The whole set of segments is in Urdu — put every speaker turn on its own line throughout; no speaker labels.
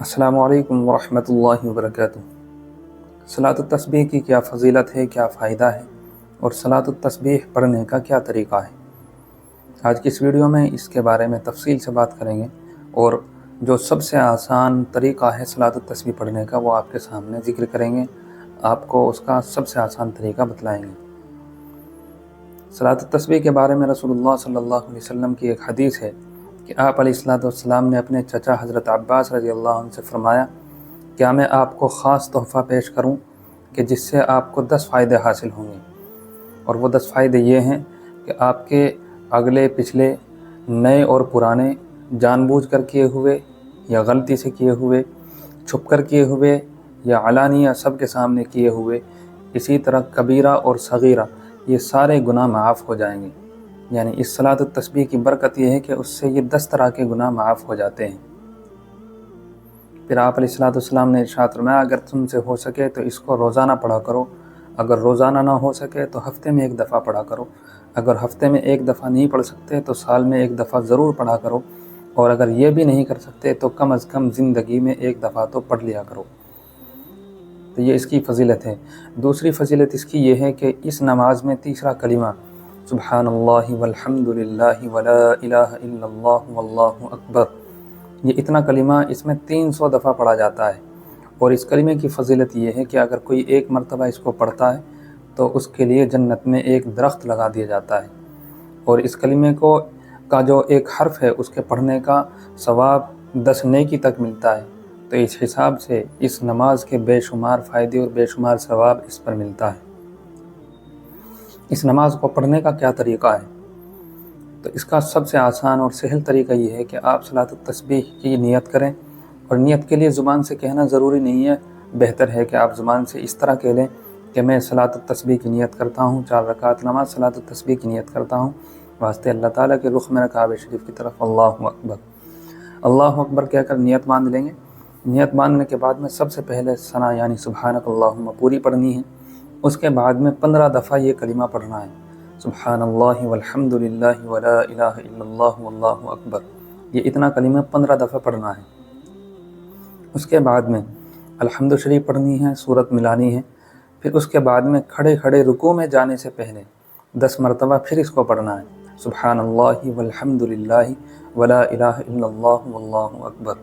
السلام علیکم ورحمۃ اللہ وبرکاتہ۔ صلاۃ التسبیح کی کیا فضیلت ہے، کیا فائدہ ہے، اور صلاۃ التسبیح پڑھنے کا کیا طریقہ ہے؟ آج کی اس ویڈیو میں اس کے بارے میں تفصیل سے بات کریں گے، اور جو سب سے آسان طریقہ ہے صلاۃ التسبیح پڑھنے کا وہ آپ کے سامنے ذکر کریں گے، آپ کو اس کا سب سے آسان طریقہ بتلائیں گے۔ صلاۃ التسبیح کے بارے میں رسول اللہ صلی اللہ علیہ وسلم کی ایک حدیث ہے کہ آپ علیہ السلام نے اپنے چچا حضرت عباس رضی اللہ عنہ سے فرمایا، کیا میں آپ کو خاص تحفہ پیش کروں کہ جس سے آپ کو 10 فائدے حاصل ہوں گے؟ اور وہ 10 فائدے یہ ہیں کہ آپ کے اگلے پچھلے، نئے اور پرانے، جان بوجھ کر کیے ہوئے یا غلطی سے کیے ہوئے، چھپ کر کیے ہوئے یا علانیہ سب کے سامنے کیے ہوئے، اسی طرح کبیرہ اور صغیرہ، یہ سارے گناہ معاف ہو جائیں گے۔ یعنی اس صلاۃ التسبیح کی برکت یہ ہے کہ اس سے یہ 10 طرح کے گناہ معاف ہو جاتے ہیں۔ پھر آپ علیہ السلام نے ارشاد فرمایا، اگر تم سے ہو سکے تو اس کو روزانہ پڑھا کرو، اگر روزانہ نہ ہو سکے تو ہفتے میں 1 دفعہ پڑھا کرو، اگر ہفتے میں 1 دفعہ نہیں پڑھ سکتے تو سال میں 1 دفعہ ضرور پڑھا کرو، اور اگر یہ بھی نہیں کر سکتے تو کم از کم زندگی میں 1 دفعہ تو پڑھ لیا کرو۔ تو یہ اس کی فضیلت ہے۔ دوسری فضیلت اس کی یہ ہے کہ اس نماز میں تیسرا کلمہ سبحان اللہ والحمد للہ ولا الہ الا اللہ واللہ اکبر، یہ اتنا کلمہ اس میں 300 دفعہ پڑھا جاتا ہے۔ اور اس کلمے کی فضیلت یہ ہے کہ اگر کوئی 1 مرتبہ اس کو پڑھتا ہے تو اس کے لیے جنت میں 1 درخت لگا دیا جاتا ہے، اور اس کلمے کا جو 1 حرف ہے اس کے پڑھنے کا ثواب 10 نیکی تک ملتا ہے۔ تو اس حساب سے اس نماز کے بے شمار فائدے اور بے شمار ثواب اس پر ملتا ہے۔ اس نماز کو پڑھنے کا کیا طریقہ ہے؟ تو اس کا سب سے آسان اور سہل طریقہ یہ ہے کہ آپ صلاۃ التسبیح کی نیت کریں، اور نیت کے لیے زبان سے کہنا ضروری نہیں ہے، بہتر ہے کہ آپ زبان سے اس طرح کہہ لیں کہ میں صلاۃ التسبیح کی نیت کرتا ہوں، 4 رکعت نماز صلاۃ التسبیح کی نیت کرتا ہوں، واسطے اللہ تعالیٰ کے رخ میں کعبہ شریف کی طرف اللہ اکبر، اللہ اکبر کہہ کر نیت باندھ لیں گے۔ نیت باندھنے کے بعد میں سب سے پہلے ثنا یعنی سبحانک اللہم پوری پڑھنی ہے، اس کے بعد میں 15 دفعہ یہ کلمہ پڑھنا ہے، سبحان اللہ والحمد للہ ولا الہ الا اللہ واللہ اکبر، یہ اتنا کلمہ 15 دفعہ پڑھنا ہے۔ اس کے بعد میں الحمد شریف پڑھنی ہے، سورت ملانی ہے، پھر اس کے بعد میں کھڑے کھڑے رکوع میں جانے سے پہلے 10 مرتبہ پھر اس کو پڑھنا ہے، سبحان اللہ والحمد للہ ولا الہ الا اللہ واللہ اکبر۔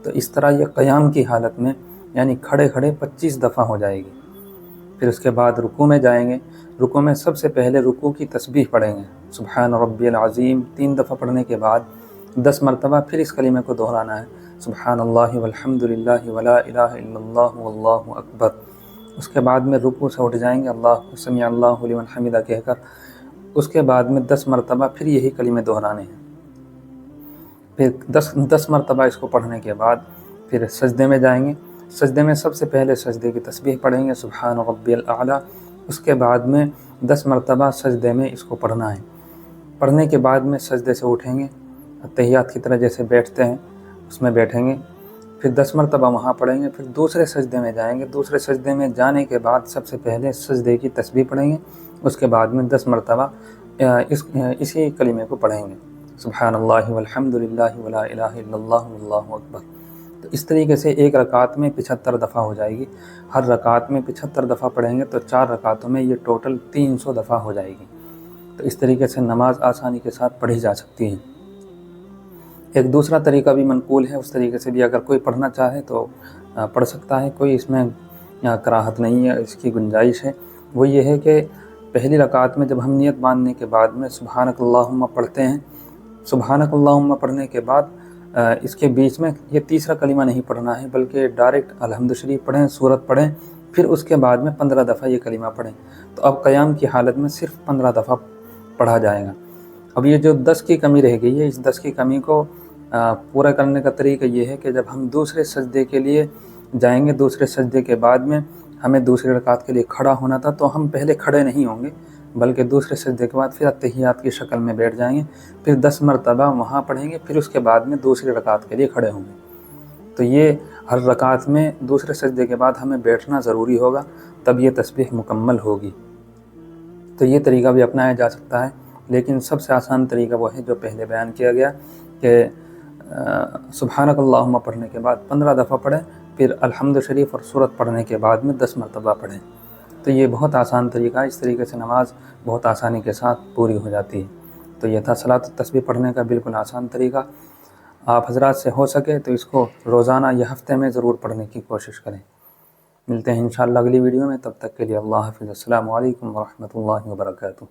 تو اس طرح یہ قیام کی حالت میں یعنی کھڑے کھڑے 25 دفعہ ہو جائے گی۔ پھر اس کے بعد رکوع میں جائیں گے، رکوع میں سب سے پہلے رکوع کی تسبیح پڑھیں گے، سبحان ربی العظیم 3 دفعہ پڑھنے کے بعد 10 مرتبہ پھر اس کلمے کو دہرانا ہے، سبحان اللہ والحمد للہ ولا الہ الا اللہ واللہ اکبر۔ اس کے بعد میں رکوع سے اٹھ جائیں گے، اللہ سمیع اللہ لمن حمدہ کہہ کر، اس کے بعد میں 10 مرتبہ پھر یہی کلمے دہرانے ہیں۔ پھر 10 مرتبہ اس کو پڑھنے کے بعد پھر سجدے میں جائیں گے، سجدے میں سب سے پہلے سجدے کی تسبیح پڑھیں گے، سبحان ربی الاعلیٰ، اس کے بعد میں 10 مرتبہ سجدے میں اس کو پڑھنا ہے۔ پڑھنے کے بعد میں سجدے سے اٹھیں گے، تحیات کی طرح جیسے بیٹھتے ہیں اس میں بیٹھیں گے، پھر 10 مرتبہ وہاں پڑھیں گے، پھر دوسرے سجدے میں جائیں گے، دوسرے سجدے میں جانے کے بعد سب سے پہلے سجدے کی تسبیح پڑھیں گے، اس کے بعد میں 10 مرتبہ اسی کلمے کو پڑھیں گے، سبحان اللہ والحمد للہ ولا الہ الا اللہ واللہ اکبر۔ تو اس طریقے سے ایک رکعت میں 75 دفعہ ہو جائے گی، ہر رکعت میں 75 دفعہ پڑھیں گے تو 4 رکعتوں میں یہ ٹوٹل 300 دفعہ ہو جائے گی۔ تو اس طریقے سے نماز آسانی کے ساتھ پڑھی جا سکتی ہے۔ ایک دوسرا طریقہ بھی منقول ہے، اس طریقے سے بھی اگر کوئی پڑھنا چاہے تو پڑھ سکتا ہے، کوئی اس میں کراہت نہیں ہے، اس کی گنجائش ہے۔ وہ یہ ہے کہ پہلی رکعت میں جب ہم نیت باندھنے کے بعد میں سبحانک اللہم پڑھتے ہیں، سبحانک اللہم پڑھنے کے بعد اس کے بیچ میں یہ تیسرا کلمہ نہیں پڑھنا ہے، بلکہ ڈائریکٹ الحمد شریف پڑھیں، سورت پڑھیں، پھر اس کے بعد میں 15 دفعہ یہ کلمہ پڑھیں۔ تو اب قیام کی حالت میں صرف 15 دفعہ پڑھا جائے گا۔ اب یہ جو 10 کی کمی رہ گئی ہے، اس 10 کی کمی کو پورا کرنے کا طریقہ یہ ہے کہ جب ہم دوسرے سجدے کے لیے جائیں گے، دوسرے سجدے کے بعد میں ہمیں دوسری رکعت کے لیے کھڑا ہونا تھا، تو ہم پہلے کھڑے نہیں ہوں گے، بلکہ دوسرے سجدے کے بعد پھر تحیات کی شکل میں بیٹھ جائیں گے، پھر 10 مرتبہ وہاں پڑھیں گے، پھر اس کے بعد میں دوسری رکعت کے لیے کھڑے ہوں گے۔ تو یہ ہر رکعت میں دوسرے سجدے کے بعد ہمیں بیٹھنا ضروری ہوگا، تب یہ تسبیح مکمل ہوگی۔ تو یہ طریقہ بھی اپنایا جا سکتا ہے، لیکن سب سے آسان طریقہ وہ ہے جو پہلے بیان کیا گیا کہ سبحانک اللہم پڑھنے کے بعد 15 دفعہ پڑھیں، پھر الحمد شریف اور سورت پڑھنے کے بعد میں 10 مرتبہ پڑھیں۔ تو یہ بہت آسان طریقہ ہے، اس طریقے سے نماز بہت آسانی کے ساتھ پوری ہو جاتی ہے۔ تو یہ تھا صلاۃ التسبیح پڑھنے کا بالکل آسان طریقہ۔ آپ حضرات سے ہو سکے تو اس کو روزانہ یا ہفتے میں ضرور پڑھنے کی کوشش کریں۔ ملتے ہیں انشاءاللہ اگلی ویڈیو میں، تب تک کے لیے اللہ حافظ۔ السلام علیکم ورحمۃ اللہ وبرکاتہ۔